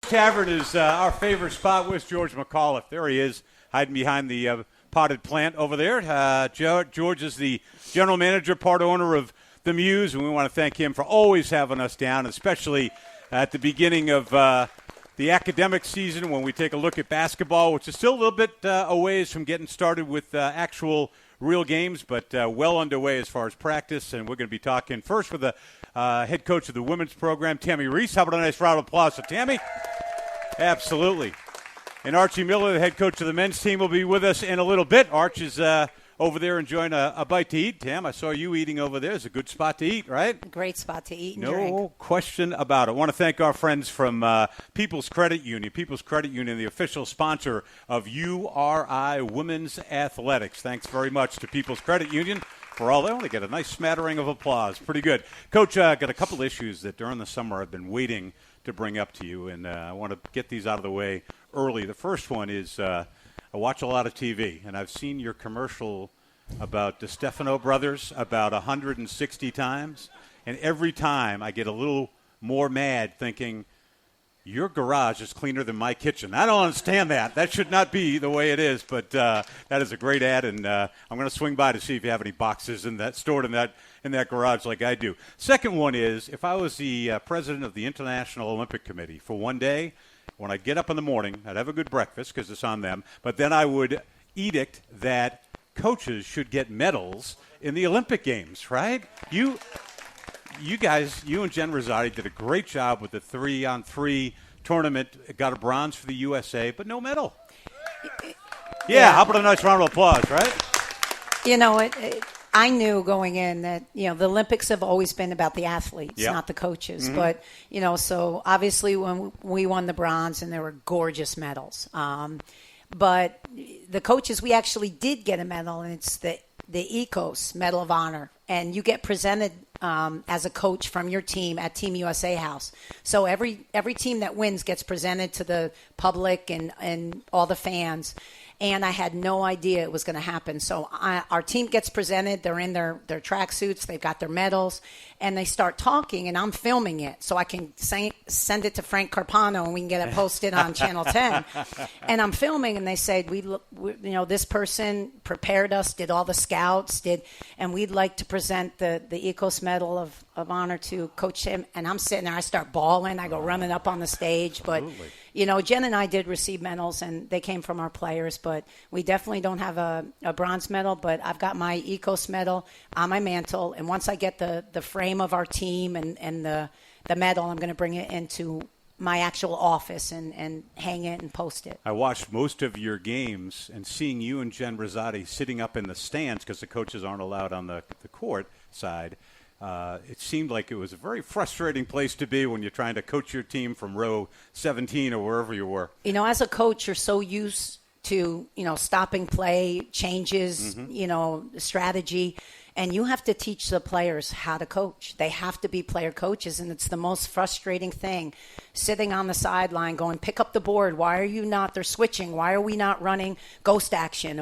Tavern is our favorite spot. Where's George McAuliffe? There he is, hiding behind the potted plant over there. George is the general manager, part owner of the Mews, and we want to thank him for always having us down, especially at the beginning of the academic season when we take a look at basketball, which is still a little bit a ways from getting started with actual real games, but well underway as far as practice. And we're going to be talking first with the head coach of the women's program, Tammi Reiss. How about a nice round of applause for Tammi? Absolutely. And Archie Miller, the head coach of the men's team, will be with us in a little bit. Arch is over there enjoying a bite to eat. Tam, I saw you eating over there. It's a good spot to eat, right? A great spot to eat and no drink. No question about it. I want to thank our friends from People's Credit Union. People's Credit Union, the official sponsor of URI Women's Athletics. Thanks very much to People's Credit Union for all. They only get a nice smattering of applause. Pretty good. Coach, got a couple issues that during the summer I've been waiting to bring up to you, and I want to get these out of the way early. The first one is I watch a lot of TV, and I've seen your commercial about the Stefano brothers about 160 times, and every time I get a little more mad thinking, your garage is cleaner than my kitchen. I don't understand that. That should not be the way it is, but that is a great ad, and I'm going to swing by to see if you have any boxes stored in that garage like I do. Second one is, if I was the president of the International Olympic Committee for one day, when I'd get up in the morning, I'd have a good breakfast because it's on them, but then I would edict that coaches should get medals in the Olympic Games, right? You guys, you and Jen Rosati did a great job with the 3-on-3 tournament. Got a bronze for the USA, but no medal. Yeah, how about a nice round of applause, right? You know, I knew going in that, the Olympics have always been about the athletes, not the coaches. Mm-hmm. But, so obviously when we won the bronze, and there were gorgeous medals. But the coaches, we actually did get a medal, and it's the ECOS Medal of Honor. And you get presented as a coach from your team at Team USA House. So every team that wins gets presented to the public and all the fans. And I had no idea it was going to happen. So our team gets presented. They're in their tracksuits. They've got their medals. And they start talking, and I'm filming it. So I can send it to Frank Carpano, and we can get it posted on Channel 10. And I'm filming, and they said, this person prepared us, did all the scouts, and we'd like to present the ECOS Medal of Honor to Coach Tim. And I'm sitting there. I start bawling. I go running up on the stage. But, Jen and I did receive medals, and they came from our players. But we definitely don't have a bronze medal. But I've got my ECOS medal on my mantle. And once I get the frame of our team and the medal, I'm going to bring it into my actual office and hang it and post it. I watched most of your games, and seeing you and Jen Rosati sitting up in the stands because the coaches aren't allowed on the court side, it seemed like it was a very frustrating place to be when you're trying to coach your team from row 17 or wherever you were. As a coach, you're so used to, stopping play, changes, strategy. And you have to teach the players how to coach. They have to be player coaches, and it's the most frustrating thing. Sitting on the sideline going, pick up the board. Why are you not? They're switching. Why are we not running ghost action?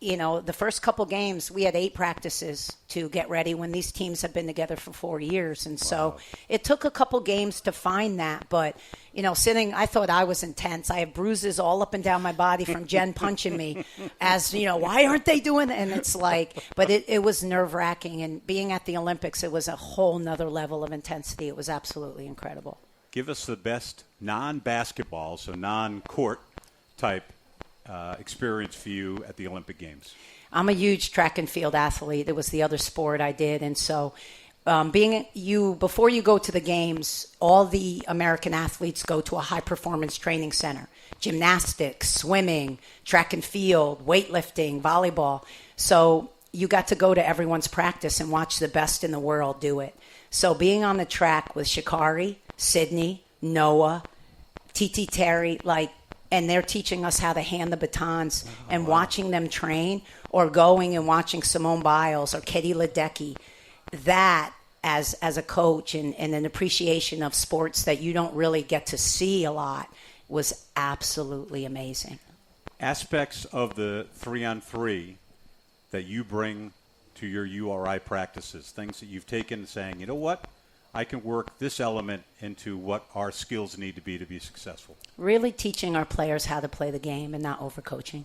The first couple games, we had 8 practices to get ready when these teams have been together for 4 years. And so it took a couple games to find that. But, I thought I was intense. I have bruises all up and down my body from Jen punching me why aren't they doing that? And it's but it was nerve-wracking. And being at the Olympics, it was a whole nother level of intensity. It was absolutely incredible. Give us the best non-basketball, so non-court type experience for you at the Olympic Games. I'm a huge track and field athlete. It was the other sport I did. And so before you go to the games, all the American athletes go to a high performance training center, gymnastics, swimming, track and field, weightlifting, volleyball. So you got to go to everyone's practice and watch the best in the world do it. So being on the track with Sha'Carri, Sydney, Noah, Titi Terry, and they're teaching us how to hand the batons and watching them train, or going and watching Simone Biles or Katie Ledecky, that as a coach and an appreciation of sports that you don't really get to see a lot was absolutely amazing. Aspects of the 3-on-3 that you bring to your URI practices, things that you've taken saying, you know what, I can work this element into what our skills need to be successful? Really teaching our players how to play the game and not overcoaching.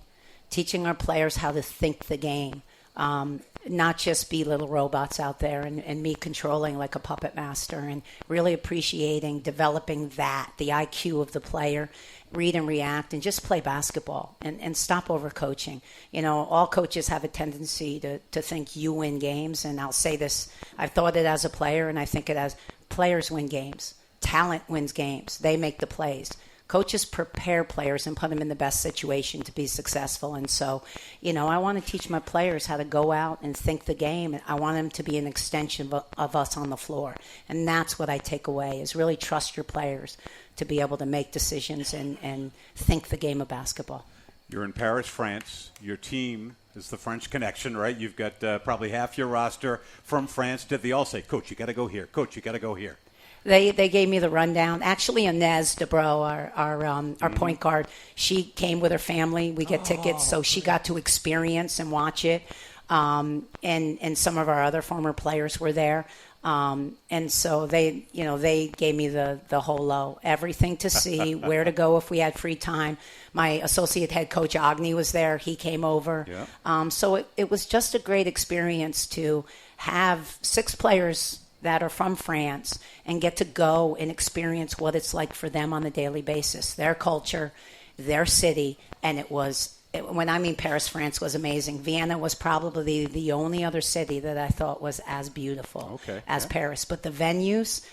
Teaching our players how to think the game. Not just be little robots out there and me controlling like a puppet master, and really appreciating, developing the IQ of the player, read and react, and just play basketball and stop overcoaching. All coaches have a tendency to think you win games, and I'll say this, I've thought it as a player, and I think it as players win games. Talent wins games. They make the plays. Coaches prepare players and put them in the best situation to be successful. And so, I want to teach my players how to go out and think the game. I want them to be an extension of us on the floor. And that's what I take away, is really trust your players to be able to make decisions and think the game of basketball. You're in Paris, France. Your team is the French connection, right? You've got probably half your roster from France. Did they all say, Coach, you got to go here. Coach, you got to go here? They gave me the rundown. Actually, Inez Debro, our point guard, she came with her family. We get tickets, so she got to experience and watch it. And some of our other former players were there. And so they gave me the whole low, everything to see, where to go if we had free time. My associate head coach Agni was there. He came over. Yeah. So it was just a great experience to have 6 players that are from France and get to go and experience what it's like for them on a daily basis, their culture, their city. And when I mean Paris, France was amazing. Vienna was probably the only other city that I thought was as beautiful as Paris. But the venues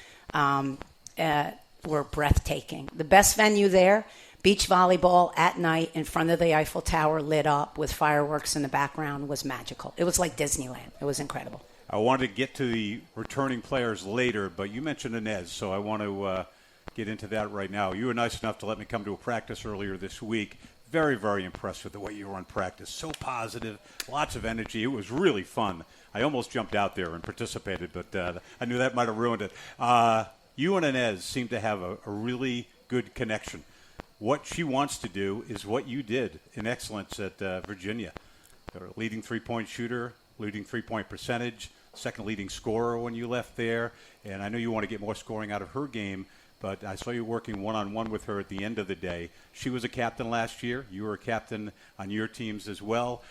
were breathtaking. The best venue there, beach volleyball at night in front of the Eiffel Tower lit up with fireworks in the background, was magical. It was like Disneyland. It was incredible. I wanted to get to the returning players later, but you mentioned Inez, so I want to get into that right now. You were nice enough to let me come to a practice earlier this week. Very, very impressed with the way you were on practice. So positive, lots of energy. It was really fun. I almost jumped out there and participated, but I knew that might have ruined it. You and Inez seem to have a really good connection. What she wants to do is what you did in excellence at Virginia. They're a leading three-point shooter, leading three-point percentage, second leading scorer when you left there. And I know you want to get more scoring out of her game, but I saw you working one-on-one with her at the end of the day. She was a captain last year. You were a captain on your teams as well.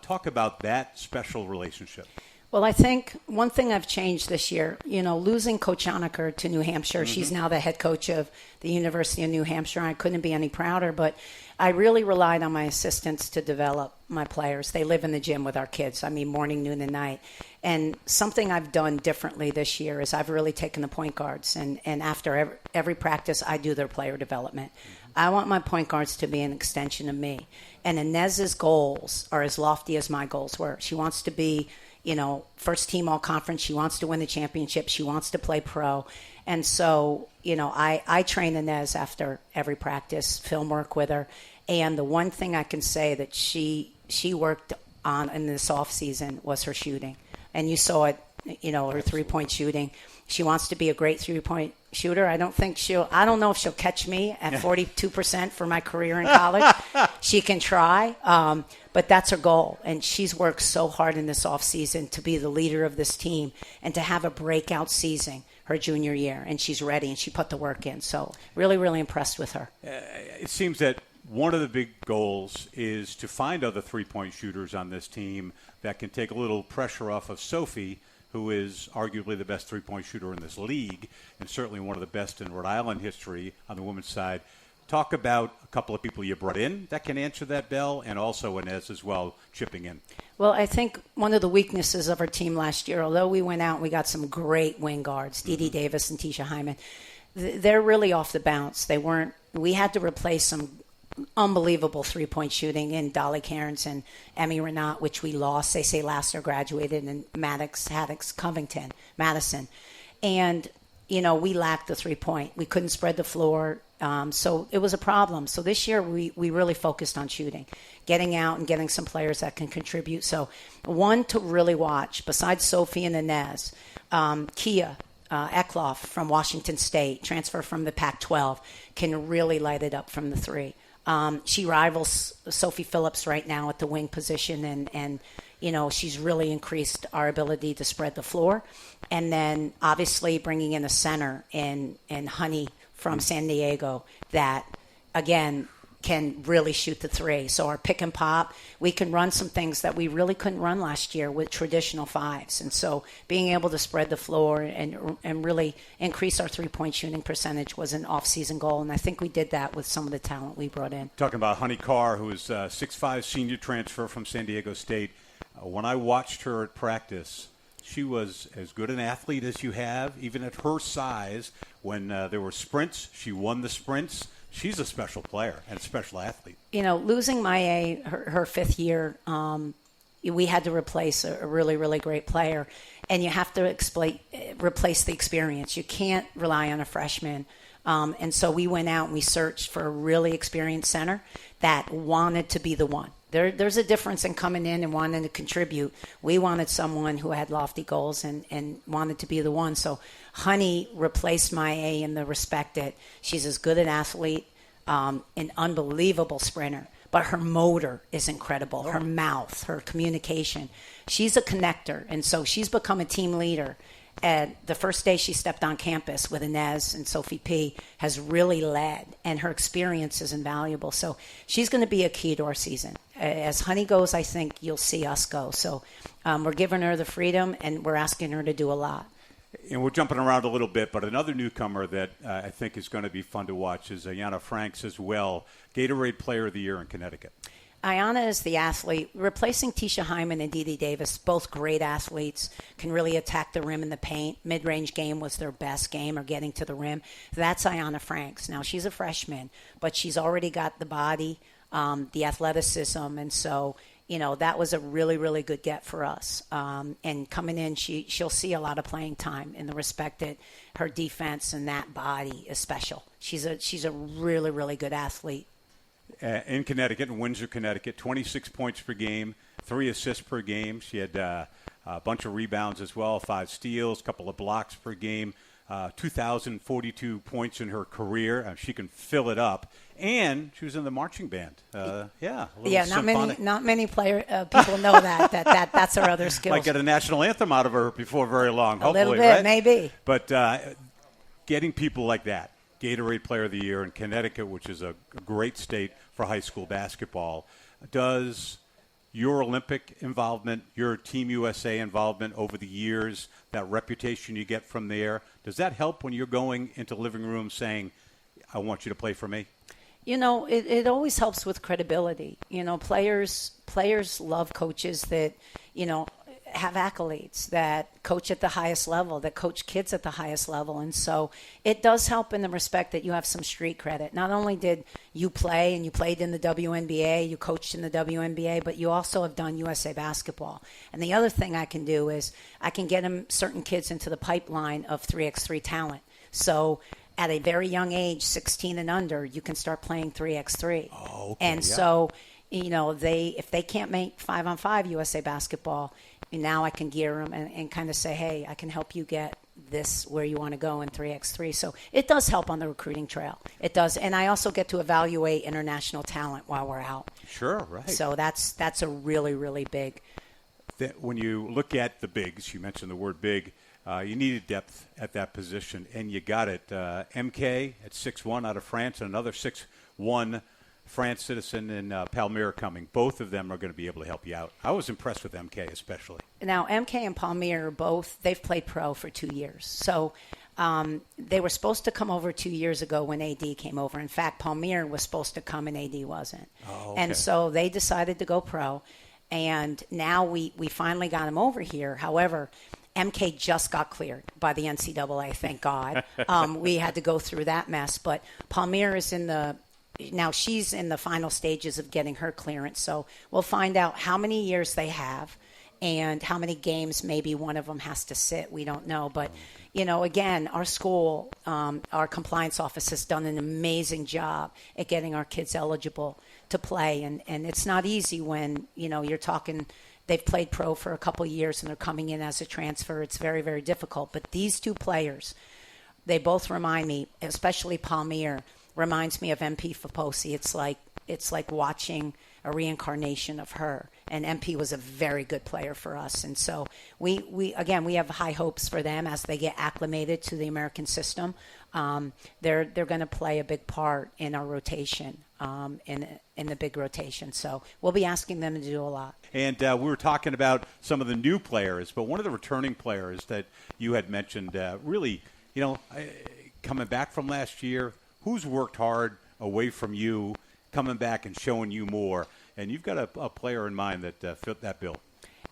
Talk about that special relationship. Well, I think one thing I've changed this year, losing Coach Honecker to New Hampshire. Mm-hmm. She's now the head coach of the University of New Hampshire. I couldn't be any prouder, but I really relied on my assistants to develop my players. They live in the gym with our kids. Morning, noon, and night. And something I've done differently this year is I've really taken the point guards, and after every practice, I do their player development. Mm-hmm. I want my point guards to be an extension of me. And Inez's goals are as lofty as my goals were. She wants to be first team all conference. She wants to win the championship. She wants to play pro. And so, I train Inez after every practice, film work with her. And the one thing I can say that she worked on in this off season was her shooting. And you saw it, her 3-point shooting. She wants to be a great 3-point shooter. I don't know if she'll catch me at 42% for my career in college. She can try, but that's her goal. And she's worked so hard in this off season to be the leader of this team and to have a breakout season her junior year. And she's ready, and she put the work in. So really, really impressed with her. It seems that one of the big goals is to find other 3-point shooters on this team that can take a little pressure off of Sophie, who is arguably the best 3-point shooter in this league and certainly one of the best in Rhode Island history on the women's side. Talk about a couple of people you brought in that can answer that bell, and also Inez as well chipping in. Well, I think one of the weaknesses of our team last year, although we went out and we got some great wing guards, Dee Davis and Tisha Hyman, they're really off the bounce. We had to replace some unbelievable 3-point shooting in Dolly Cairns and Emmy Renat, which we lost. They say last year graduated, and Haddix Covington, Madison. And, we lacked the 3-point. We couldn't spread the floor. So it was a problem. So this year we really focused on shooting, getting out and getting some players that can contribute. So one to really watch, besides Sophie and Inez, Kia Eckloff from Washington State, transfer from the Pac-12, can really light it up from the 3. She rivals Sophie Phillips right now at the wing position, and she's really increased our ability to spread the floor. And then obviously bringing in a center in Honey from San Diego that, again, can really shoot the three. So our pick and pop, we can run some things that we really couldn't run last year with traditional fives. And so being able to spread the floor and really increase our three-point shooting percentage was an off-season goal. And I think we did that with some of the talent we brought in. Talking about Honey Carr, who is a 6'5" senior transfer from San Diego State. When I watched her at practice, she was as good an athlete as you have, even at her size. When there were sprints, she won the sprints. She's a special player and a special athlete. Losing Maya her fifth year, we had to replace a really, really great player. And you have to replace the experience. You can't rely on a freshman. And so we went out and we searched for a really experienced center that wanted to be the one. There's a difference in coming in and wanting to contribute. We wanted someone who had lofty goals and wanted to be the one. So Honey replaced Maya in the respect that she's as good an athlete, an unbelievable sprinter, but her motor is incredible. Her mouth, her communication. She's a connector, and so she's become a team leader. And the first day she stepped on campus with Inez and Sophie P. has really led, and her experience is invaluable. So she's going to be a key to our season. As Honey goes, I think you'll see us go. So we're giving her the freedom, and we're asking her to do a lot. And we're jumping around a little bit, but another newcomer that I think is going to be fun to watch is Ayanna Franks as well, Gatorade Player of the Year in Connecticut. Ayanna is the athlete, replacing Tisha Hyman and Dee Davis, both great athletes, can really attack the rim in the paint. Mid-range game was their best game, or getting to the rim. That's Ayanna Franks. Now, she's a freshman, but she's already got the body, the athleticism, and so, that was a really, really good get for us. And coming in, she'll see a lot of playing time in the respect that her defense and that body is special. She's a really, really good athlete. In Connecticut, in Windsor, Connecticut, 26 points per game, 3 assists per game. She had a bunch of rebounds as well, 5 steals, a couple of blocks per game, 2,042 points in her career. She can fill it up. And she was in the marching band. Not many people know that's her other skill. Might get a national anthem out of her before very long, hopefully, a little bit, right? Maybe. But getting people like that, Gatorade Player of the Year in Connecticut, which is a great state for high school basketball. Does your Olympic involvement, your Team USA involvement over the years, that reputation you get from there, does that help when you're going into living rooms saying, I want you to play for me? It always helps with credibility. Players love coaches that, have accolades, that coach at the highest level, that coach kids at the highest level. And so it does help in the respect that you have some street credit. Not only did you play, and you played in the WNBA, you coached in the WNBA, but you also have done USA basketball. And the other thing I can do is I can get certain kids into the pipeline of 3x3 talent. So at a very young age, 16 and under, you can start playing 3x3. Oh, okay, and so, if they can't make 5-on-5 USA basketball, now I can gear them and kind of say, hey, I can help you get this where you want to go in 3x3. So it does help on the recruiting trail. It does. And I also get to evaluate international talent while we're out. Sure, right. So that's a really, really big. When you look at the bigs, you mentioned the word big, you needed depth at that position, and you got it. MK at 6'1" out of France, and another 6'1" France citizen in Palmyra coming. Both of them are going to be able to help you out. I was impressed with MK especially. Now, MK and Palmyra they've played pro for 2 years. So they were supposed to come over 2 years ago when AD came over. In fact, Palmyra was supposed to come and AD wasn't. Oh, okay. And so they decided to go pro. And now we finally got him over here. However, MK just got cleared by the NCAA, thank God. We had to go through that mess. But Palmyra is now she's in the final stages of getting her clearance. So we'll find out how many years they have and how many games maybe one of them has to sit. We don't know. But, again, our school, our compliance office has done an amazing job at getting our kids eligible to play. And it's not easy when, you're talking they've played pro for a couple years and they're coming in as a transfer. It's very, very difficult. But these two players, they both remind me, especially Palmyra, reminds me of MP Faposi. It's like it's like watching a reincarnation of her. And MP was a very good player for us. And so we have high hopes for them as they get acclimated to the American system. They're going to play a big part in our rotation, in the big rotation. So we'll be asking them to do a lot. And we were talking about some of the new players, but one of the returning players that you had mentioned, really, coming back from last year, who's worked hard away from you, coming back and showing you more. And you've got a player in mind that fit that bill.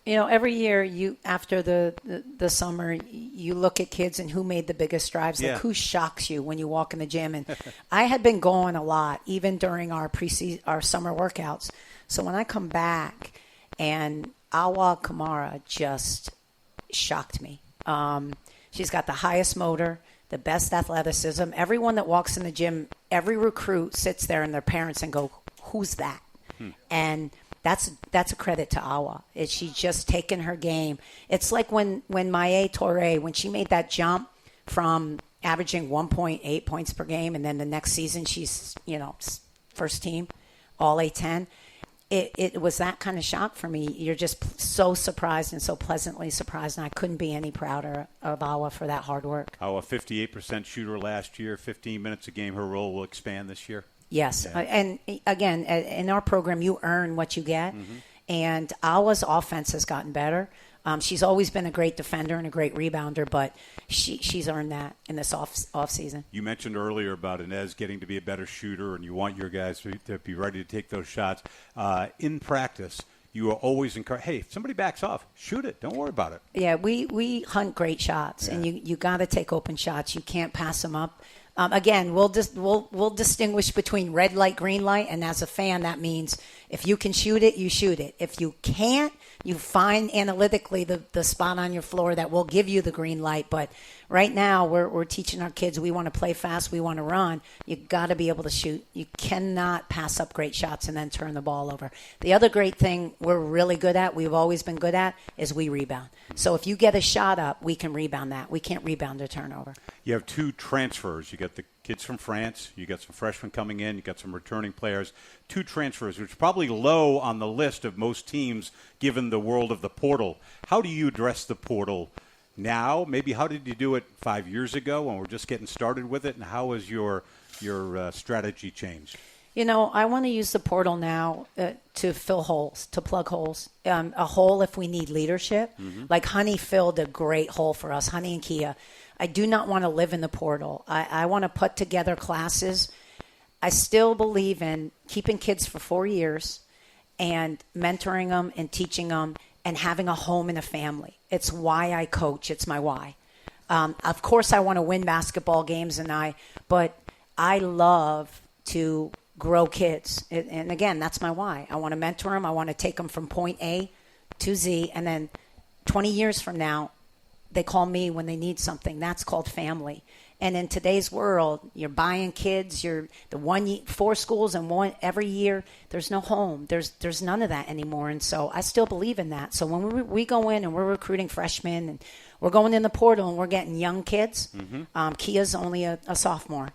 Every year after the summer, you look at kids and who made the biggest strides. Yeah. Like who shocks you when you walk in the gym. And I had been going a lot, even during our summer workouts. So when I come back, and Awa Kamara just shocked me. She's got the highest motor, the best athleticism. Everyone that walks in the gym, every recruit sits there and their parents and go, "Who's that?" And that's a credit to Awa. She's just taken her game. It's like when Maya Toure, when she made that jump from averaging 1.8 points per game, and then the next season she's first team, all A10. It was that kind of shock for me. You're just so surprised and so pleasantly surprised, and I couldn't be any prouder of Awa for that hard work. Awa, 58% shooter last year, 15 minutes a game. Her role will expand this year. Yes. Yeah. And again, in our program, you earn what you get. Mm-hmm. And Awa's offense has gotten better. She's always been a great defender and a great rebounder, but she's earned that in this off season. You mentioned earlier about Inez getting to be a better shooter, and you want your guys to be ready to take those shots. In practice, you are always encouraged, hey, if somebody backs off, shoot it. Don't worry about it. Yeah, we hunt great shots, and you got to take open shots. You can't pass them up. Again, we'll distinguish between red light, green light, and as a fan, that means if you can shoot it, you shoot it. If you can't, you find analytically the spot on your floor that will give you the green light. But right now, we're teaching our kids we want to play fast, we want to run. You got to be able to shoot. You cannot pass up great shots and then turn the ball over. The other great thing we're really good at, we've always been good at, is we rebound. So if you get a shot up, we can rebound that. We can't rebound a turnover. You have two transfers. You got the kids from France. You got some freshmen coming in. You got some returning players. Two transfers, which is probably low on the list of most teams given the world of the portal. How do you address the portal now? Maybe how did you do it 5 years ago when we're just getting started with it? And how has your strategy changed? I want to use the portal now to fill holes, to plug holes. A hole if we need leadership. Mm-hmm. Like Honey filled a great hole for us, Honey and Kia. I do not want to live in the portal. I want to put together classes. I still believe in keeping kids for 4 years and mentoring them and teaching them and having a home and a family. It's why I coach. It's my why. Of course, I want to win basketball games, but I love to grow kids. And again, that's my why. I want to mentor them. I want to take them from point A to Z. And then 20 years from now, they call me when they need something. That's called family. And in today's world, you're buying kids. You're 4 schools and one every year. There's no home. There's none of that anymore. And so I still believe in that. So when we go in and we're recruiting freshmen and we're going in the portal and we're getting young kids, mm-hmm. Kia's only a sophomore.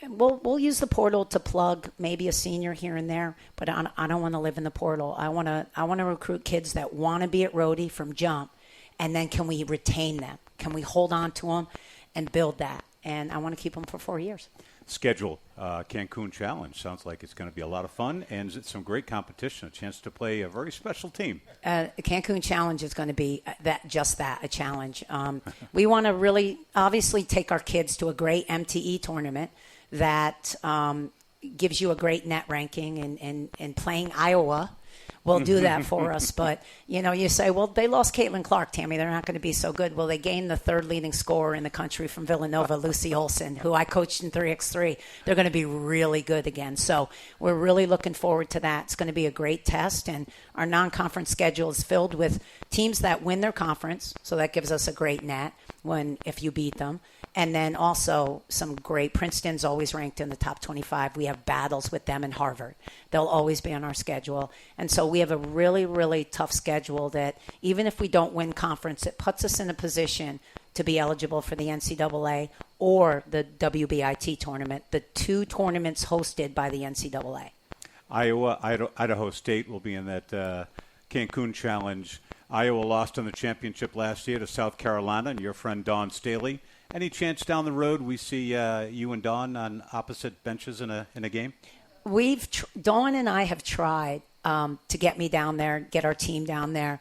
We'll use the portal to plug maybe a senior here and there, but I don't want to live in the portal. I want to recruit kids that want to be at Rhody from jump, and then can we retain them? Can we hold on to them and build that? And I want to keep them for 4 years. Schedule, Cancun Challenge. Sounds like it's going to be a lot of fun and it's some great competition, a chance to play a very special team. Cancun Challenge is going to be a challenge. We want to really obviously take our kids to a great MTE tournament that gives you a great net ranking, and playing Iowa will do that for us. But, you say, well, they lost Caitlin Clark, Tammy. They're not going to be so good. Well, they gained the third leading scorer in the country from Villanova, Lucy Olson, who I coached in 3x3. They're going to be really good again. So we're really looking forward to that. It's going to be a great test, and our non-conference schedule is filled with teams that win their conference, so that gives us a great net if you beat them. And then also some great, Princeton's always ranked in the top 25. We have battles with them in Harvard. They'll always be on our schedule. And so we have a really, really tough schedule that even if we don't win conference, it puts us in a position to be eligible for the NCAA or the WBIT tournament, the two tournaments hosted by the NCAA. Idaho State will be in that Cancun Challenge. Iowa lost in the championship last year to South Carolina and your friend Dawn Staley. Any chance down the road we see you and Dawn on opposite benches in a game? Dawn and I have tried to get me down there, get our team down there.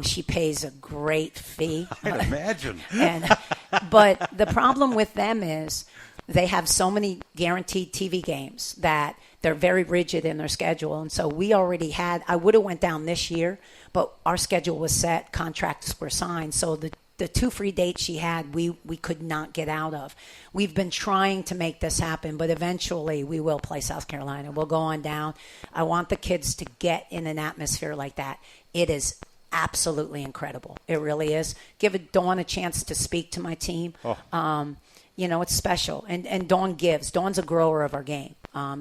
She pays a great fee. I can imagine. But the problem with them is they have so many guaranteed TV games that they're very rigid in their schedule. And so we already I would have went down this year, but our schedule was set, contracts were signed. So the 2 free dates she had, we could not get out of. We've been trying to make this happen, but eventually we will play South Carolina. We'll go on down. I want the kids to get in an atmosphere like that. It is absolutely incredible. It really is. Give Dawn a chance to speak to my team. Oh. It's special. And Dawn gives. Dawn's a grower of our game.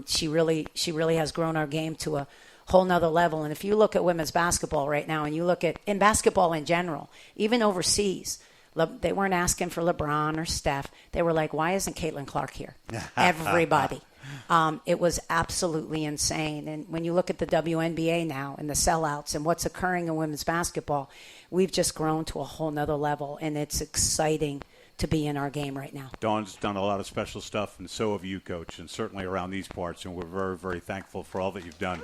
She really has grown our game to a whole nother level. And if you look at women's basketball right now and you look at in basketball in general, even overseas, they weren't asking for LeBron or Steph. They were like, why isn't Caitlin Clark here? Everybody. It was absolutely insane. And when you look at the WNBA now and the sellouts and what's occurring in women's basketball, we've just grown to a whole nother level. And it's exciting to be in our game right now. Dawn's done a lot of special stuff, and so have you, Coach, and certainly around these parts, and we're very, very thankful for all that you've done.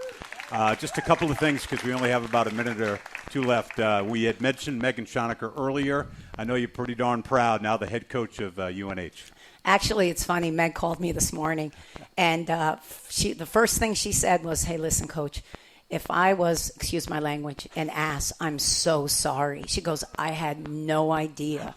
Just a couple of things, because we only have about a minute or two left. We had mentioned Megan Schoenecker earlier. I know you're pretty darn proud, now the head coach of UNH. Actually, it's funny. Meg called me this morning, and the first thing she said was, hey, listen, Coach, if I was, excuse my language, an ass, I'm so sorry. She goes, I had no idea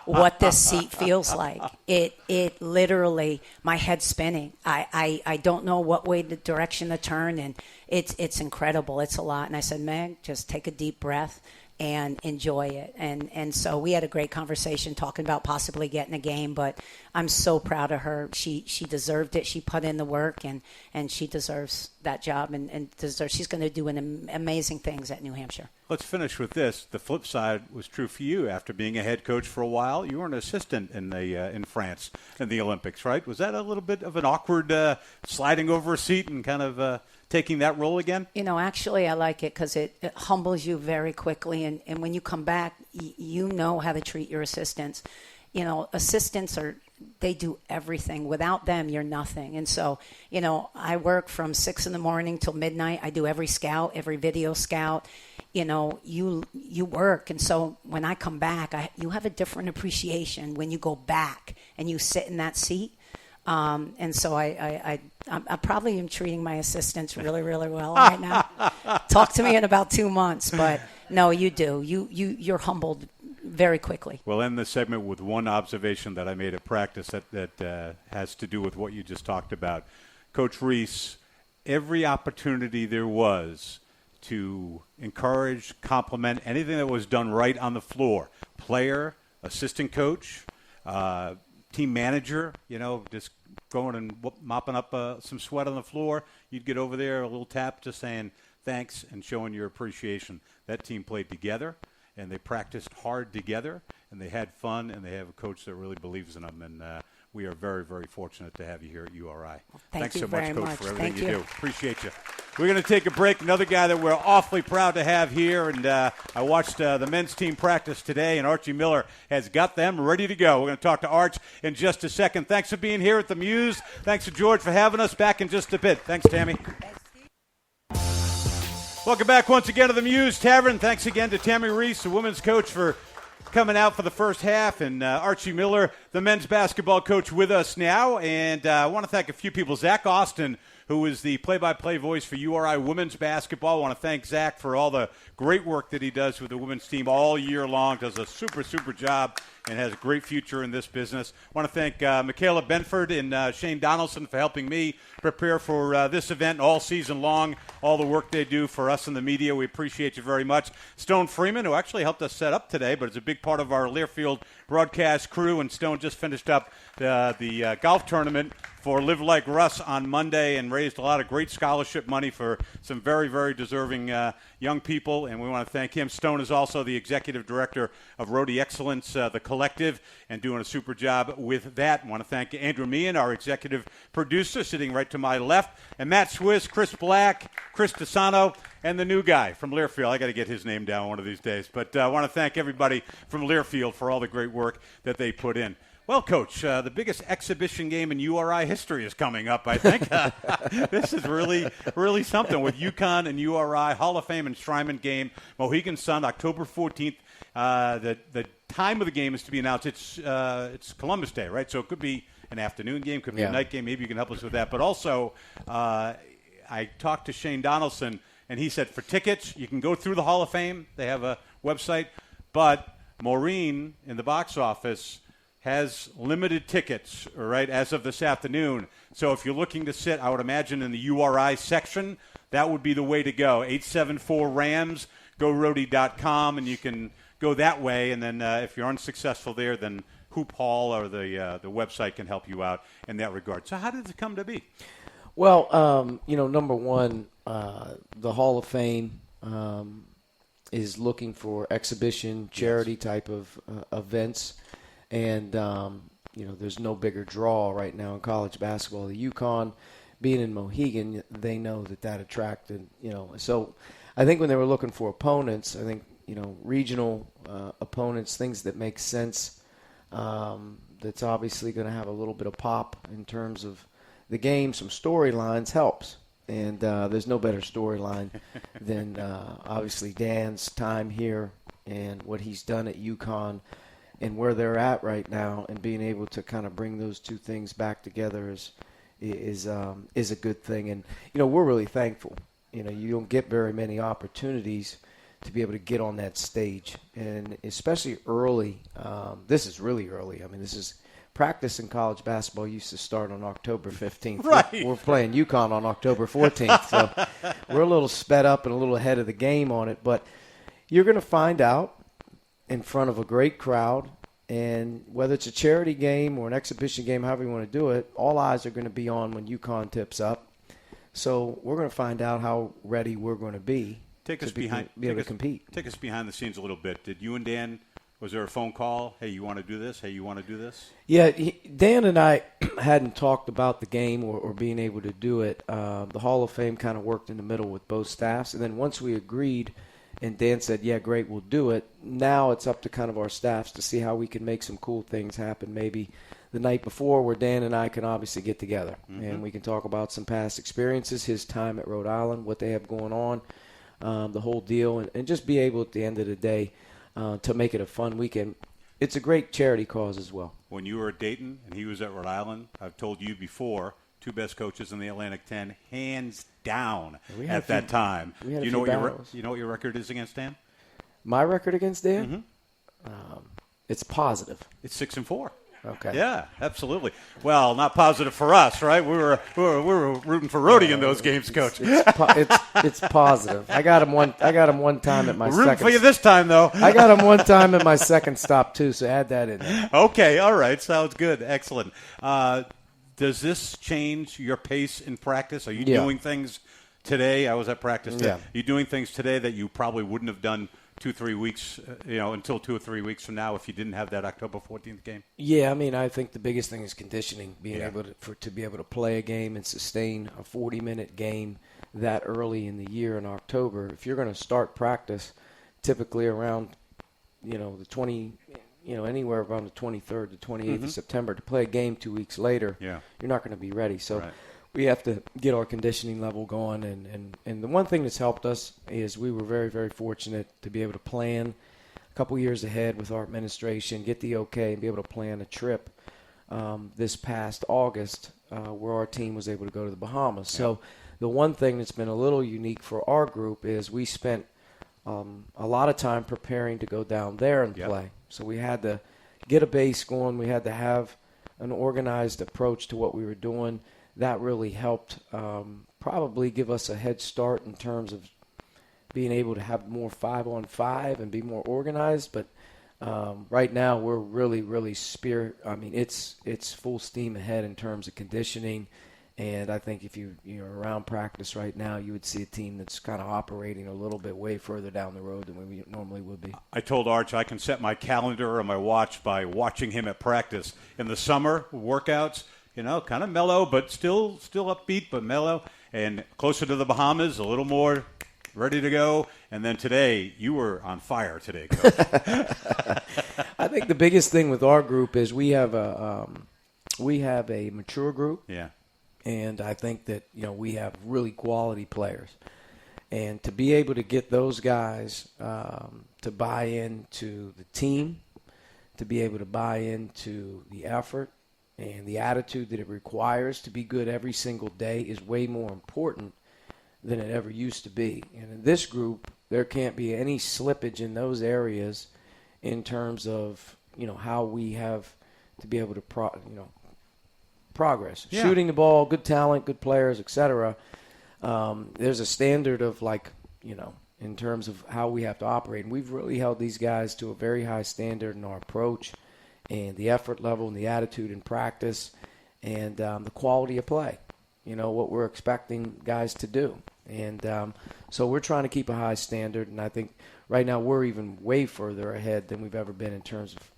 what this seat feels like. It literally, my head's spinning. I don't know what way the direction to turn, and it's incredible. It's a lot. And I said, Meg, just take a deep breath and enjoy it. And so we had a great conversation talking about possibly getting a game, but I'm so proud of her. She deserved it. She put in the work, and she deserves that job, and she's going to do amazing things at New Hampshire. Let's finish with this. The flip side was true for you. After being a head coach for a while, you were an assistant in France in the Olympics, right? Was that a little bit of an awkward sliding over a seat and kind of taking that role again? Actually, I like it because it humbles you very quickly. And when you come back, you know how to treat your assistants. Assistants they do everything. Without them, you're nothing. And so, I work from 6 a.m. till midnight. I do every scout, every video scout. You work. And so when I come back, you have a different appreciation when you go back and you sit in that seat. And so I probably am treating my assistants really, really well right now. Talk to me in about 2 months, but no, you do. You're humbled very quickly. We'll end this segment with one observation that I made at practice that has to do with what you just talked about. Coach Reiss, every opportunity there was to encourage, compliment anything that was done right on the floor, player, assistant coach, team manager, just going and mopping up some sweat on the floor. You'd get over there, a little tap, just saying thanks and showing your appreciation. That team played together, and they practiced hard together, and they had fun, and they have a coach that really believes in them. And we are very, very fortunate to have you here at URI. Thanks so much, Coach, for everything you do. Appreciate you. We're going to take a break. Another guy that we're awfully proud to have here, and I watched the men's team practice today, and Archie Miller has got them ready to go. We're going to talk to Arch in just a second. Thanks for being here at the Mews. Thanks to George for having us. Back in just a bit. Thanks, Tammy. Welcome back once again to the Mews Tavern. Thanks again to Tammi Reiss, the women's coach, for coming out for the first half, and Archie Miller, the men's basketball coach, with us now. And I want to thank a few people. Zach Austin, who is the play-by-play voice for URI women's basketball. I want to thank Zach for all the great work that he does with the women's team all year long. Does a super, super job and has a great future in this business. I want to thank Michaela Benford and Shane Donaldson for helping me prepare for this event all season long, all the work they do for us in the media. We appreciate you very much. Stone Freeman, who actually helped us set up today, but is a big part of our Learfield broadcast crew. And Stone, just just finished up the golf tournament for Live Like Russ on Monday and raised a lot of great scholarship money for some very, very deserving young people, and we want to thank him. Stone is also the executive director of Rhody Excellence, the collective, and doing a super job with that. I want to thank Andrew Meehan, our executive producer, sitting right to my left, and Matt Swiss, Chris Black, Chris DeSano, and the new guy from Learfield. I got to get his name down one of these days. But I want to thank everybody from Learfield for all the great work that they put in. Well, Coach, the biggest exhibition game in URI history is coming up, I think. This is really, really something with UConn and URI, Hall of Fame enshrinement game, Mohegan Sun, October 14th. The time of the game is to be announced. It's Columbus Day, right? So it could be an afternoon game, could be a night game. Maybe you can help us with that. But also, I talked to Shane Donaldson, and he said for tickets, you can go through the Hall of Fame. They have a website. But Maureen in the box office has limited tickets, right, as of this afternoon. So if you're looking to sit, I would imagine, in the URI section, that would be the way to go. 874-RAMS, go Rhody.com, and you can go that way. And then if you're unsuccessful there, then Hoop Hall or the website can help you out in that regard. So how did it come to be? Well, number one, the Hall of Fame is looking for exhibition, charity type of events. And, there's no bigger draw right now in college basketball. The UConn, being in Mohegan, they know that attracted, So I think when they were looking for opponents, I think, regional opponents, things that make sense, that's obviously going to have a little bit of pop in terms of the game, some storylines helps. And there's no better storyline than, obviously, Dan's time here and what he's done at UConn and where they're at right now, and being able to kind of bring those two things back together is a good thing. And we're really thankful. You don't get very many opportunities to be able to get on that stage, and especially early. This is really early. I mean, this is practice in college basketball used to start on October 15th. Right. We're playing UConn on October 14th, so we're a little sped up and a little ahead of the game on it. But you're going to find out in front of a great crowd, and whether it's a charity game or an exhibition game, however you want to do it, all eyes are going to be on when UConn tips up. So we're going to find out how ready we're going to be be able to compete. Take us behind the scenes a little bit. Did you and Dan, was there a phone call? Hey, you want to do this? Hey, you want to do this? Yeah, Dan and I hadn't talked about the game or being able to do it. The Hall of Fame kind of worked in the middle with both staffs. And then once we agreed and Dan said, yeah, great, we'll do it, now it's up to kind of our staffs to see how we can make some cool things happen maybe the night before, where Dan and I can obviously get together. And we can talk about some past experiences, his time at Rhode Island, what they have going on, the whole deal, and just be able at the end of the day to make it a fun weekend. It's a great charity cause as well. When you were at Dayton and he was at Rhode Island, I've told you before, two best coaches in the Atlantic 10, hands down at that time. Do you know what your record is against Dan? My record against Dan? It's positive. It's 6-4. Okay. Yeah, absolutely. Well, not positive for us, right? We were rooting for Rhody in those games, Coach. It's positive. I got him one time at my second. Rooting for you this time, though. I got him one time at my second stop too. So add that in there. Okay. All right. Sounds good. Excellent. Does this change your pace in practice? Are you doing things today? I was at practice today. Are you doing things today that you probably wouldn't have done 2-3 weeks, until 2 or 3 weeks from now if you didn't have that October 14th game? Yeah, I mean, I think the biggest thing is conditioning, being able to be able to play a game and sustain a 40-minute game that early in the year in October. If you're going to start practice typically around, the 20, anywhere around the 23rd to 28th of September, to play a game 2 weeks later, you're not going to be ready. So we have to get our conditioning level going. And the one thing that's helped us is we were very, very fortunate to be able to plan a couple years ahead with our administration, get the okay, and be able to plan a trip this past August where our team was able to go to the Bahamas. So the one thing that's been a little unique for our group is we spent a lot of time preparing to go down there and play. So we had to get a base going. We had to have an organized approach to what we were doing. That really helped probably give us a head start in terms of being able to have more 5-on-5 and be more organized. But Right now, we're really, really it's full steam ahead in terms of conditioning. And I think if you're around practice right now, you would see a team that's kind of operating a little bit way further down the road than we normally would be. I told Arch I can set my calendar or my watch by watching him at practice. In the summer workouts, kind of mellow, but still upbeat, but mellow. And closer to the Bahamas, a little more ready to go. And then today, you were on fire today, Coach. I think the biggest thing with our group is we have a mature group. Yeah. And I think that, we have really quality players. And to be able to get those guys to buy into the team, to be able to buy into the effort and the attitude that it requires to be good every single day is way more important than it ever used to be. And in this group, there can't be any slippage in those areas in terms of, how we have to be able to progress. Yeah. Shooting the ball, good talent, good players, etc. There's a standard of in terms of how we have to operate. And we've really held these guys to a very high standard in our approach and the effort level and the attitude in practice and the quality of play, what we're expecting guys to do. And so we're trying to keep a high standard. And I think right now we're even way further ahead than we've ever been in terms of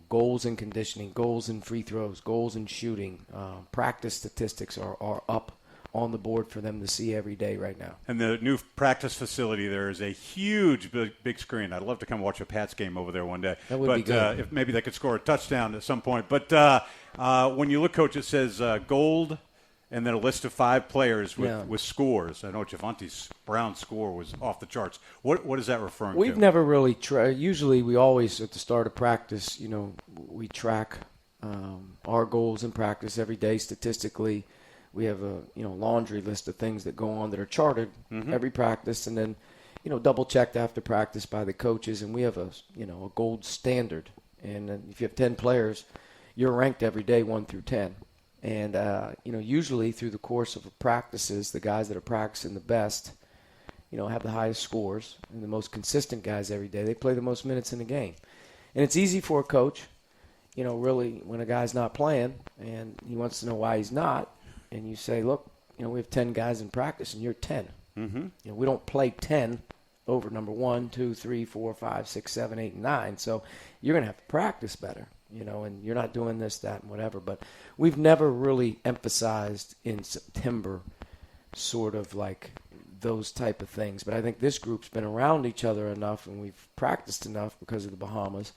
goals in conditioning, goals in free throws, goals in shooting. Practice statistics are up on the board for them to see every day right now. And the new practice facility, there is a huge, big screen. I'd love to come watch a Pats game over there one day. That would be good. If maybe they could score a touchdown at some point. But when you look, Coach, it says gold and then a list of 5 players with scores. I know Javonte Brown's score was off the charts. What is that referring to? We've never really usually we always, at the start of practice, we track our goals in practice every day statistically. We have a laundry list of things that go on that are charted every practice, and then double checked after practice by the coaches. And we have a gold standard. And if you have 10 players, you're ranked every day 1 through 10. And, usually through the course of practices, the guys that are practicing the best, have the highest scores. And the most consistent guys every day, they play the most minutes in the game. And it's easy for a coach, really, when a guy's not playing and he wants to know why he's not. And you say, look, we have 10 guys in practice and you're 10. Mm-hmm. We don't play 10 over number 1, 2, 3, 4, 5, 6, 7, 8, and 9. So you're going to have to practice better. And you're not doing this, that, and whatever. But we've never really emphasized in September sort of like those type of things. But I think this group's been around each other enough and we've practiced enough because of the Bahamas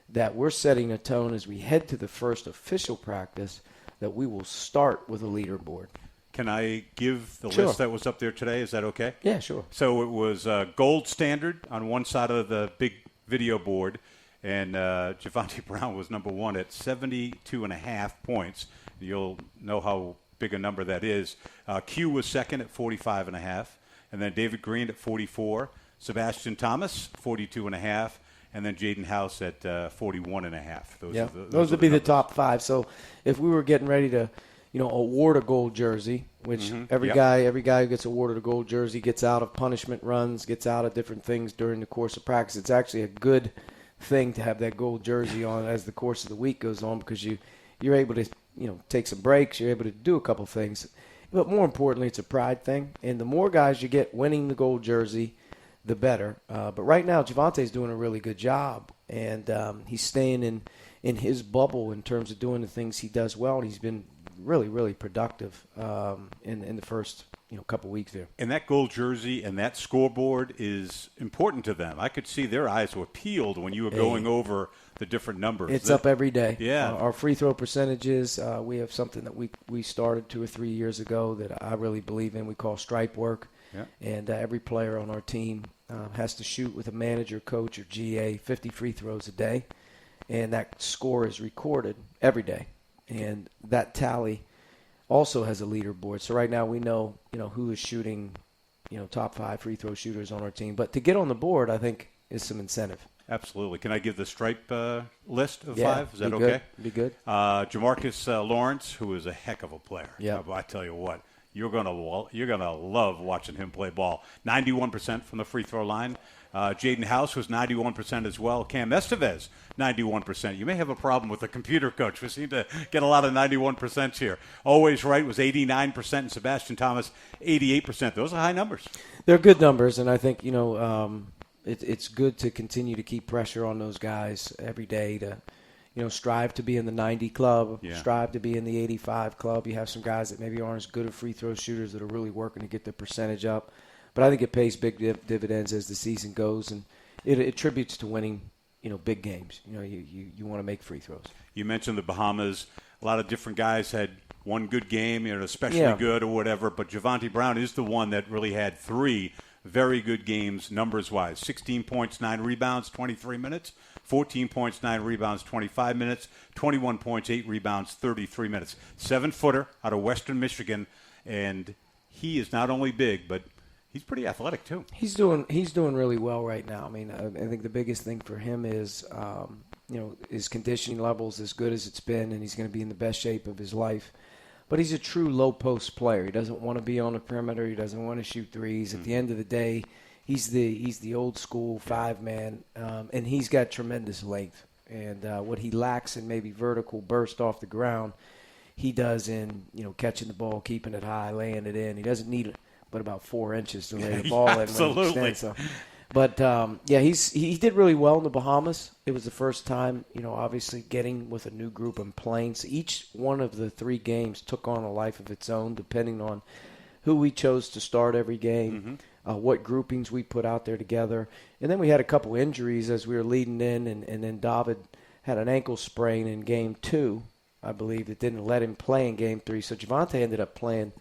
that we're setting a tone as we head to the first official practice that we will start with a leaderboard. Can I give the Sure. list that was up there today? Is that okay? Yeah, sure. So it was gold standard on one side of the big video board. And Javonte Brown was number 1 at 72.5 points. You'll know how big a number that is. Q was second at 45.5. And then David Green at 44. Sebastian Thomas, 42.5. And then Jaden House at 41.5. Those would be the top 5. So if we were getting ready to, award a gold jersey, which every guy who gets awarded a gold jersey gets out of punishment runs, gets out of different things during the course of practice. It's actually a good thing to have that gold jersey on as the course of the week goes on because you're able to take some breaks, you're able to do a couple things, but more importantly it's a pride thing, and the more guys you get winning the gold jersey the better. But right now Javonte's doing a really good job, and he's staying in his bubble in terms of doing the things he does well, and he's been really, really productive in the first couple weeks there. And that gold jersey and that scoreboard is important to them. I could see their eyes were peeled when you were going over the different numbers. It's up every day. Yeah. Our free throw percentages, we have something that we started 2 or 3 years ago that I really believe in. We call stripe work. Yeah. And every player on our team has to shoot with a manager, coach, or GA 50 free throws a day. And that score is recorded every day. And that tally also has a leaderboard. So right now we know, who is shooting, top 5 free throw shooters on our team. But to get on the board, I think, is some incentive. Absolutely. Can I give the stripe list of 5? Is that be okay? Good. Be good. Jamarcus Lawrence, who is a heck of a player. Yeah. I tell you what. you're gonna love watching him play ball. 91% from the free throw line. Jaden House was 91% as well. Cam Estevez, 91%. You may have a problem with the computer, Coach. We seem to get a lot of 91% here. Always Right was 89%, and Sebastian Thomas, 88%. Those are high numbers. They're good numbers, and I think, it's good to continue to keep pressure on those guys every day to, strive to be in the 90 club, strive to be in the 85 club. You have some guys that maybe aren't as good of free throw shooters that are really working to get their percentage up. But I think it pays big dividends as the season goes, and it attributes to winning, big games. You want to make free throws. You mentioned the Bahamas. A lot of different guys had one good game, especially good or whatever. But Javonte Brown is the one that really had 3 very good games numbers-wise. 16 points, 9 rebounds, 23 minutes. 14 points, 9 rebounds, 25 minutes. 21 points, 8 rebounds, 33 minutes. 7-footer out of Western Michigan. And he is not only big, but he's pretty athletic too. He's doing really well right now. I mean, I think the biggest thing for him is, his conditioning level's as good as it's been, and he's going to be in the best shape of his life. But he's a true low post player. He doesn't want to be on the perimeter. He doesn't want to shoot threes. At the end of the day, he's the old school 5-man, and he's got tremendous length. And what he lacks in maybe vertical burst off the ground, he does in catching the ball, keeping it high, laying it in. He doesn't need but about 4 inches to lay the ball in. Absolutely. So. But, he did really well in the Bahamas. It was the first time, obviously getting with a new group and playing. So each one of the 3 games took on a life of its own, depending on who we chose to start every game, what groupings we put out there together. And then we had a couple injuries as we were leading in, and then David had an ankle sprain in Game 2, I believe, that didn't let him play in Game 3. So Javonte ended up playing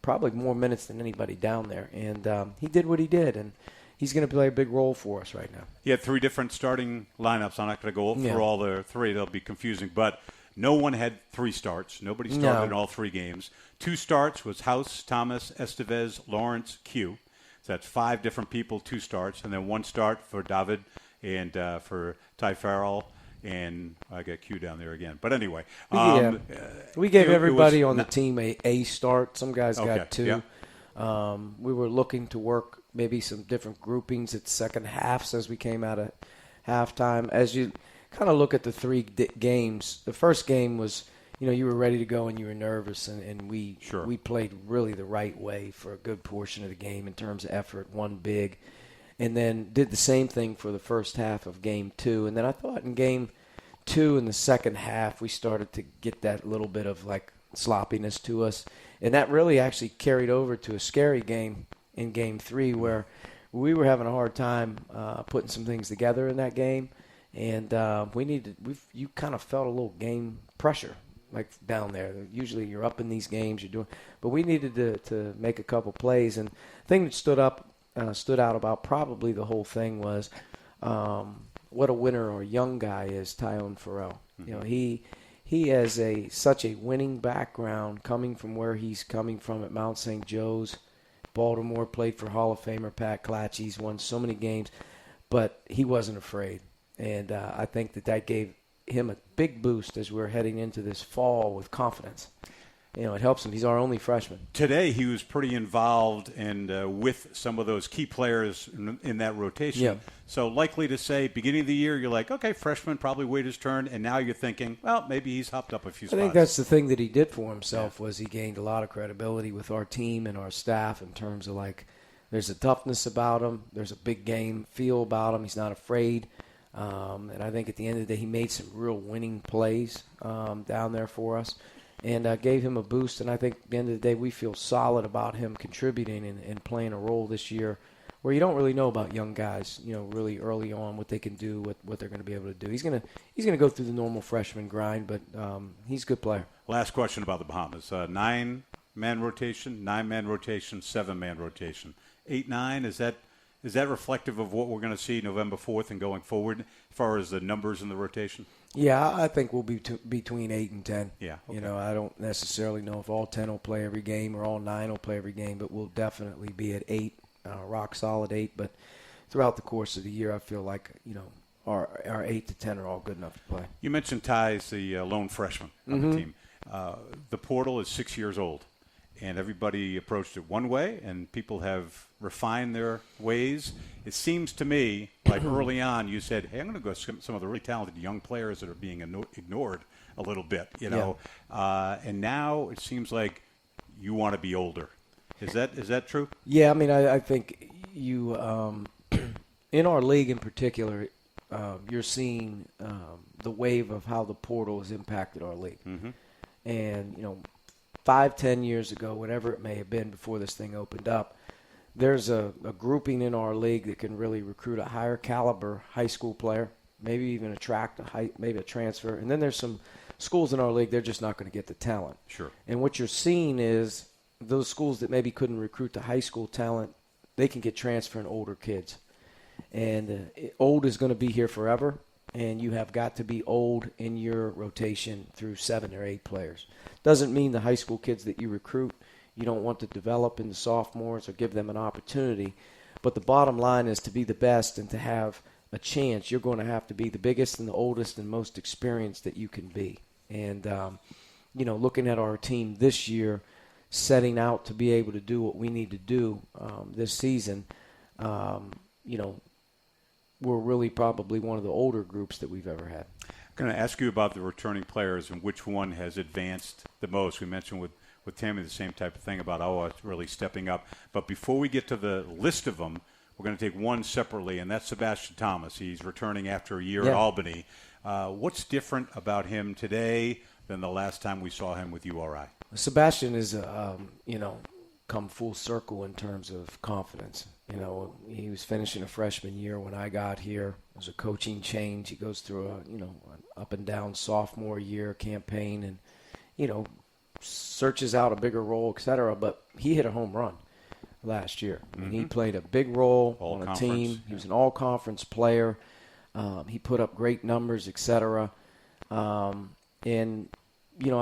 probably more minutes than anybody down there. And he did what he did, and he's going to play a big role for us right now. He had 3 different starting lineups. I'm not going to go for all the 3. They'll be confusing. But no one had 3 starts. Nobody started in all 3 games. 2 starts was House, Thomas, Estevez, Lawrence, Q. So that's 5 different people, 2 starts. And then 1 start for David and for Ty Farrell. And I got Q down there again. But anyway. We gave everybody on the team a start. Some guys got 2. Yeah. We were looking to work maybe some different groupings at second halves as we came out of halftime. As you kind of look at the 3 games, the first game was, you were ready to go and you were nervous, and we played really the right way for a good portion of the game in terms of effort, won big. And then did the same thing for the first half of Game 2. And then I thought in Game 2 in the second half, we started to get that little bit of, sloppiness to us. And that really actually carried over to a scary game in Game 3 where we were having a hard time putting some things together in that game. And you kind of felt a little game pressure, down there. Usually you're up in these games, but we needed to make a couple plays. And the thing that stood out about probably the whole thing was what a winner or young guy is Tyone Farrell. He has such a winning background coming from where he's coming from at Mount St. Joe's. Baltimore, played for Hall of Famer Pat Clatch. He's won so many games, but he wasn't afraid. And I think that gave him a big boost as we're heading into this fall with confidence. It helps him. He's our only freshman. Today he was pretty involved and with some of those key players in that rotation. Yeah. So likely to say, beginning of the year, you're like, okay, freshman, probably wait his turn. And now you're thinking, well, maybe he's hopped up a few spots. I think that's the thing that he did for himself was he gained a lot of credibility with our team and our staff in terms of, there's a toughness about him. There's a big game feel about him. He's not afraid. And I think at the end of the day, he made some real winning plays down there for us. And gave him a boost. And I think at the end of the day, we feel solid about him contributing and playing a role this year where you don't really know about young guys, really early on what they can do, what they're going to be able to do. He's going to go through the normal freshman grind, but he's a good player. Last question about the Bahamas. 9-man rotation, 9-man rotation, 7-man rotation. 8-9, is that reflective of what we're going to see November 4th and going forward as far as the numbers in the rotation? Yeah, I think we'll be between 8 and 10. Yeah, okay. I don't necessarily know if all 10 will play every game or all 9 will play every game, but we'll definitely be at 8, rock solid 8. But throughout the course of the year, I feel like, our 8 to 10 are all good enough to play. You mentioned Ty's the lone freshman on the team. The portal is 6 years old. and everybody approached it one way, and people have refined their ways. It seems to me like early on you said, hey, I'm going to go some of the really talented young players that are being ignored a little bit, you know. And now it seems like you want to be older. Is that true? Yeah, I mean, I think you in our league in particular, you're seeing the wave of how the portal has impacted our league. Mm-hmm. And, 5-10 years ago, whatever it may have been before this thing opened up, there's a grouping in our league that can really recruit a higher caliber high school player, maybe even attract maybe a transfer. And then there's some schools in our league, they're just not going to get the talent. Sure. And what you're seeing is those schools that maybe couldn't recruit the high school talent, they can get transferring older kids. And old is going to be here forever, and you have got to be old in your rotation through 7 or 8 players. Doesn't mean the high school kids that you recruit, you don't want to develop into sophomores or give them an opportunity. But the bottom line is to be the best and to have a chance, you're going to have to be the biggest and the oldest and most experienced that you can be. And, looking at our team this year, setting out to be able to do what we need to do this season, we're really probably one of the older groups that we've ever had. I'm going to ask you about the returning players and which one has advanced the most. We mentioned with Tammi the same type of thing about, it's really stepping up. But before we get to the list of them, we're going to take one separately, and that's Sebastian Thomas. He's returning after a year at Albany. What's different about him today than the last time we saw him with URI? Sebastian is, come full circle in terms of confidence. He was finishing a freshman year when I got here. It was a coaching change. He goes through an up and down sophomore year campaign and, searches out a bigger role, et cetera. But he hit a home run last year. I mean, he played a big role on a team. He was an all-conference player. He put up great numbers, et cetera. I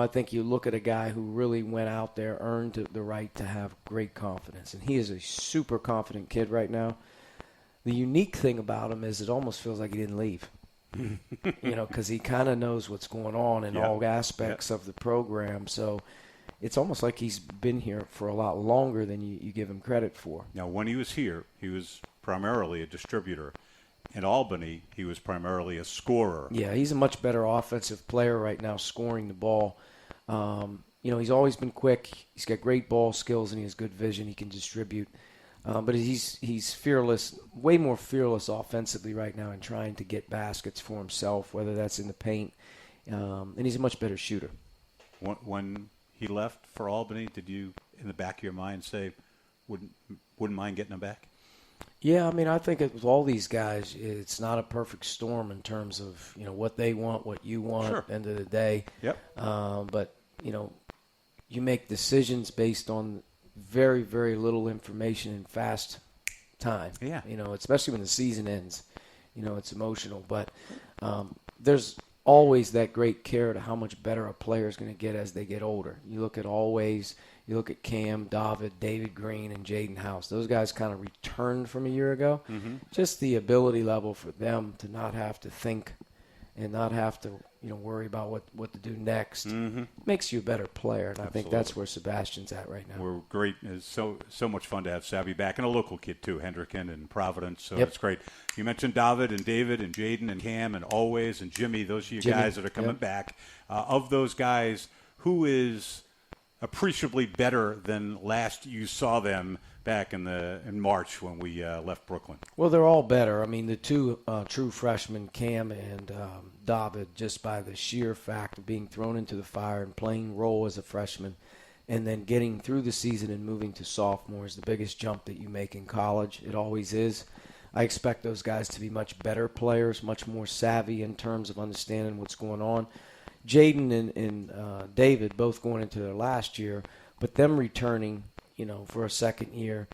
think you look at a guy who really went out there, earned the right to have great confidence. And he is a super confident kid right now. The unique thing about him is it almost feels like he didn't leave, because he kind of knows what's going on in all aspects of the program. So it's almost like he's been here for a lot longer than you give him credit for. Now, when he was here, he was primarily a distributor. In Albany, he was primarily a scorer. Yeah, he's a much better offensive player right now, scoring the ball. He's always been quick. He's got great ball skills, and he has good vision. He can distribute. But he's fearless, way more fearless offensively right now in trying to get baskets for himself, whether that's in the paint. And he's a much better shooter. When he left for Albany, did you, in the back of your mind, say, wouldn't mind getting him back? Yeah, I mean, I think with all these guys, it's not a perfect storm in terms of, what they want, what you want at the end of the day. Yep. But, you make decisions based on very, very little information in fast time. Yeah. Especially when the season ends. It's emotional. But there's always that great care to how much better a player is going to get as they get older. You look at Cam, David Green, and Jaden House. Those guys kind of returned from a year ago. Mm-hmm. Just the ability level for them to not have to think and not have to, worry about what to do next makes you a better player. And I think that's where Sebastian's at right now. We're great. It's so much fun to have Savvy back, and a local kid too, Hendricken and Providence. So it's great. You mentioned David and Jaden and Cam and Always and Jimmy. Those are your guys that are coming back. Of those guys, who is appreciably better than last you saw them back in March when we left Brooklyn? Well, they're all better. I mean, the two true freshmen, Cam and David, just by the sheer fact of being thrown into the fire and playing role as a freshman and then getting through the season and moving to sophomore is the biggest jump that you make in college. It always is. I expect those guys to be much better players, much more savvy in terms of understanding what's going on. Jaden and David both going into their last year, but them returning, for a second year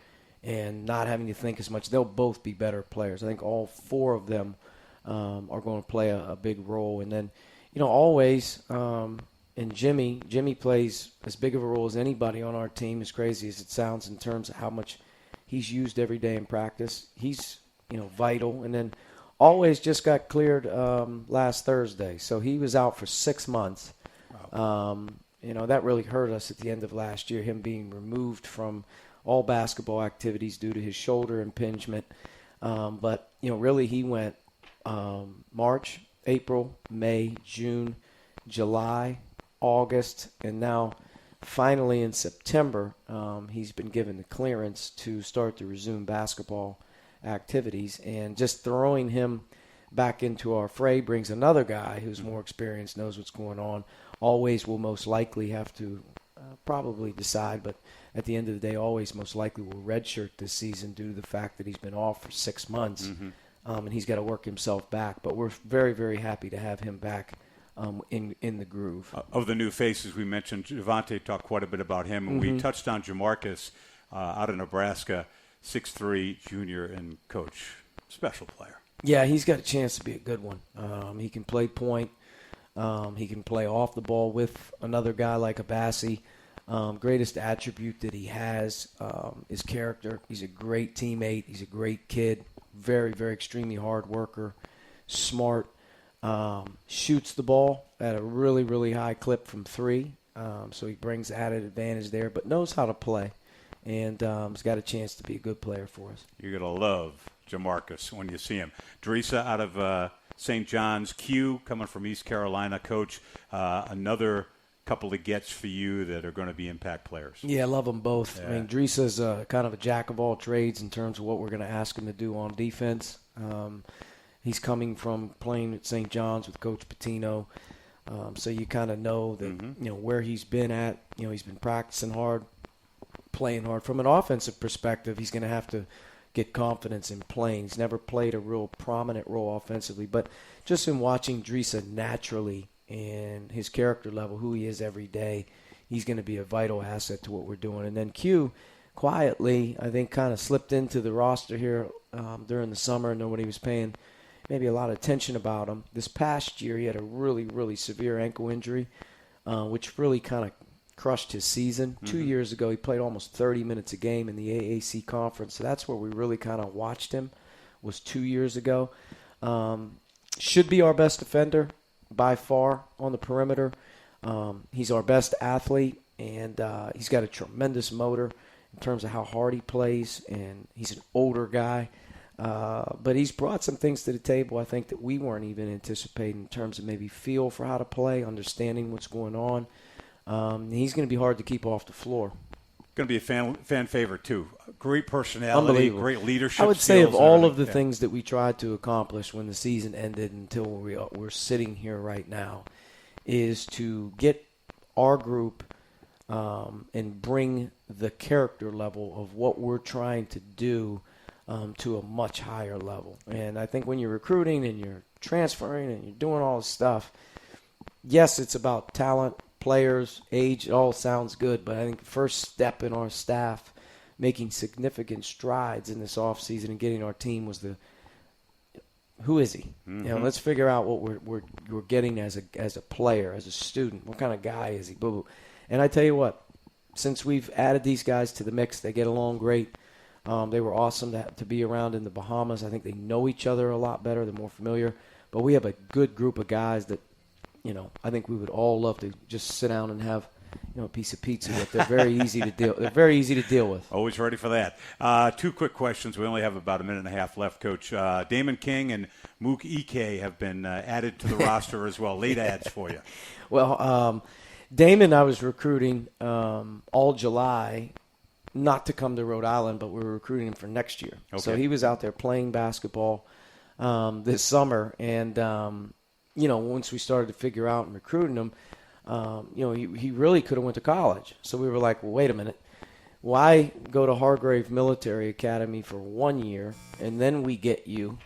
and not having to think as much, they'll both be better players. I think all 4 of them are going to play a big role. And then, Always, and Jimmy plays as big of a role as anybody on our team, as crazy as it sounds in terms of how much he's used every day in practice. He's, vital. And then Always just got cleared last Thursday, so he was out for 6 months. Wow. that really hurt us at the end of last year, him being removed from all basketball activities due to his shoulder impingement. But really he went March, April, May, June, July, August, and now finally in September, he's been given the clearance to start to resume basketball activities. And just throwing him back into our fray brings another guy who's more experienced, knows what's going on. Always will most likely have to probably decide, but at the end of the day, always most likely will redshirt this season due to the fact that he's been off for 6 months, and he's got to work himself back. But we're very, very happy to have him back in the groove. Of the new faces we mentioned, Javante talked quite a bit about him, and we touched on Jamarcus out of Nebraska, 6'3", junior, and coach, special player. Yeah, he's got a chance to be a good one. He can play point. He can play off the ball with another guy like Abassi. Greatest attribute that he has is character. He's a great teammate. He's a great kid. Very, very extremely hard worker. Smart. Shoots the ball at a really, really high clip from three. So he brings added advantage there, but knows how to play. And has got a chance to be a good player for us. You're going to love Jamarcus when you see him. Drisa out of St. John's. Q coming from East Carolina. Coach, another couple of gets for you that are going to be impact players. Yeah, I love them both. Yeah. I mean, Drisa's kind of a jack of all trades in terms of what we're going to ask him to do on defense. He's coming from playing at St. John's with Coach Pitino. So you kind of know that, where he's been at. He's been practicing hard, playing hard. From an offensive perspective, he's going to have to get confidence in playing. He's never played a real prominent role offensively. But just in watching Drisa naturally and his character level, who he is every day, he's going to be a vital asset to what we're doing. And then Q, quietly, I think, kind of slipped into the roster here during the summer. Nobody was paying maybe a lot of attention about him. This past year, he had a really, really severe ankle injury, which really kind of crushed his season. 2 years ago, he played almost 30 minutes a game in the AAC conference. So that's where we really kind of watched him, was 2 years ago. Should be our best defender by far on the perimeter. He's our best athlete, and he's got a tremendous motor in terms of how hard he plays, and he's an older guy. But he's brought some things to the table, I think, that we weren't even anticipating in terms of maybe feel for how to play, understanding what's going on. He's going to be hard to keep off the floor. Going to be a fan favorite, too. Great personality, great leadership I would say skills of all of the things that we tried to accomplish when the season ended until we're sitting here right now is to get our group and bring the character level of what we're trying to do to a much higher level. And I think when you're recruiting and you're transferring and you're doing all this stuff, yes, it's about talent, players, age, it all sounds good, but I think the first step in our staff making significant strides in this offseason and getting our team was who is he? Let's figure out what we're getting as a player, as a student. What kind of guy is he? Boo-boo. And I tell you what, since we've added these guys to the mix, they get along great. They were awesome to be around in the Bahamas. I think they know each other a lot better. They're more familiar. But we have a good group of guys that, I think we would all love to just sit down and have, a piece of pizza with. They're very easy to deal. They're very easy to deal with. Always ready for that. Two quick questions. We only have about a minute and a half left, Coach. Damon King and Mook Ike have been added to the roster as well. Late ads for you. Well, Damon, I was recruiting all July, not to come to Rhode Island, but we were recruiting him for next year. Okay. So he was out there playing basketball this summer, and once we started to figure out and recruiting him, he really could have went to college. So we were like, well, wait a minute. Why go to Hargrave Military Academy for 1 year, and then we get you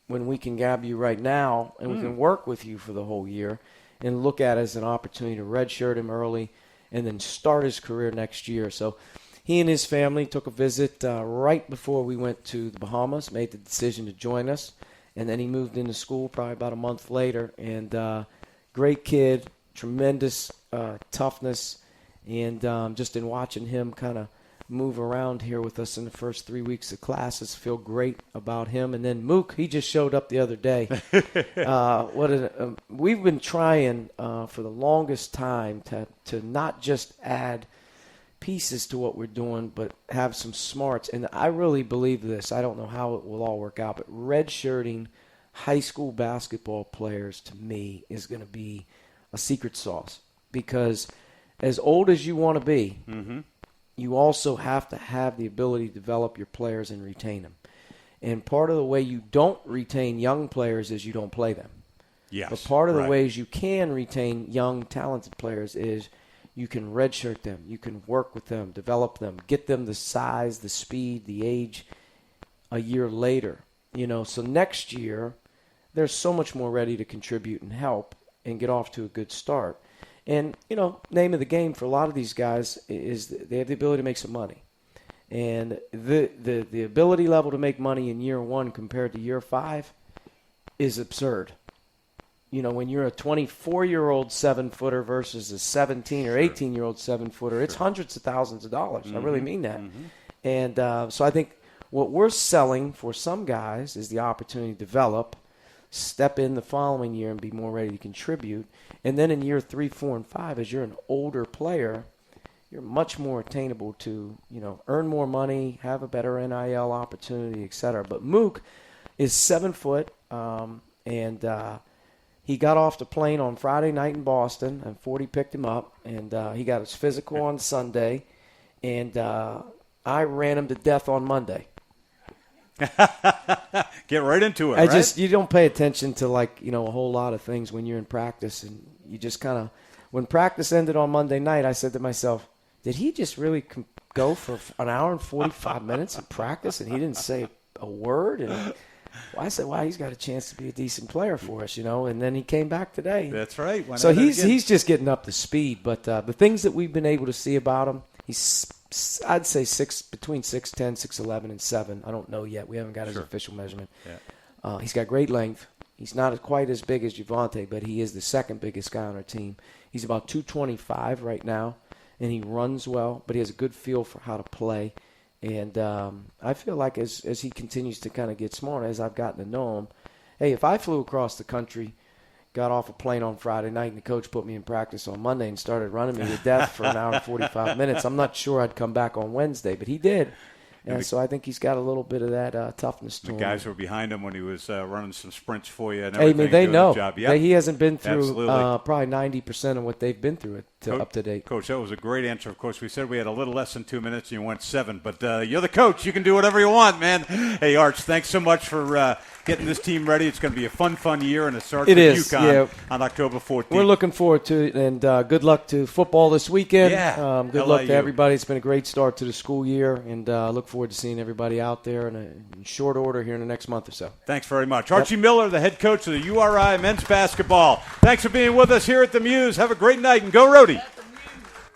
when we can grab you right now, and we can work with you for the whole year and look at it as an opportunity to redshirt him early and then start his career next year. So he and his family took a visit right before we went to the Bahamas, made the decision to join us, and then he moved into school probably about a month later. And great kid, tremendous toughness, and just in watching him kind of move around here with us in the first 3 weeks of classes. Feel great about him. And then Mook, he just showed up the other day. We've been trying for the longest time to not just add pieces to what we're doing, but have some smarts. And I really believe this. I don't know how it will all work out, but redshirting high school basketball players, to me, is going to be a secret sauce. Because as old as you want to be, you also have to have the ability to develop your players and retain them. And part of the way you don't retain young players is you don't play them. Yes, but part of the ways you can retain young, talented players is you can redshirt them. You can work with them, develop them, get them the size, the speed, the age a year later. So next year, they're so much more ready to contribute and help and get off to a good start. And, name of the game for a lot of these guys is they have the ability to make some money. And the ability level to make money in year one compared to year 5 is absurd. When you're a 24-year-old 7-footer versus a 17 or 18-year-old 7-footer, it's hundreds of thousands of dollars. I really mean that. And so I think what we're selling for some guys is the opportunity to develop, step in the following year and be more ready to contribute. And then in year 3, 4, and 5, as you're an older player, you're much more attainable to, earn more money, have a better NIL opportunity, et cetera. But Mook is 7 foot, and he got off the plane on Friday night in Boston, and 40 picked him up, and he got his physical on Sunday, and I ran him to death on Monday. Get right into it. Right? You don't pay attention to a whole lot of things when you're in practice, and you just kind of, when practice ended on Monday night, I said to myself, did he just really go for an hour and 45 minutes in practice and he didn't say a word? And I said, wow, he's got a chance to be a decent player for us, and then he came back today. That's right. So he's just getting up to speed, but the things that we've been able to see about him, I'd say between 6'10", 6'11", and 7. I don't know yet. We haven't got his official measurement. Yeah. He's got great length. He's not quite as big as Javonte, but he is the second biggest guy on our team. He's about 225 right now, and he runs well, but he has a good feel for how to play. And I feel like as he continues to kind of get smarter, as I've gotten to know him, hey, if I flew across the country, got off a plane on Friday night, and the coach put me in practice on Monday and started running me to death for an hour and 45 minutes, I'm not sure I'd come back on Wednesday, but he did. And so I think he's got a little bit of that toughness to him. The guys were behind him when he was running some sprints for you and everything. Hey, they know. The yep. He hasn't been through probably 90% of what they've been through up to date. Coach, that was a great answer. Of course, we said we had a little less than 2 minutes, and you went 7. But you're the coach. You can do whatever you want, man. Hey, Arch, thanks so much for getting this team ready. It's going to be a fun year, and it starts with UConn on October 14th. We're looking forward to it, and good luck to football this weekend. Yeah. Good luck to everybody. It's been a great start to the school year, and look forward to seeing everybody out there in short order here in the next month or so. Thanks very much. Archie Miller, the head coach of the URI men's basketball. Thanks for being with us here at the Mews. Have a great night, and go Rhody.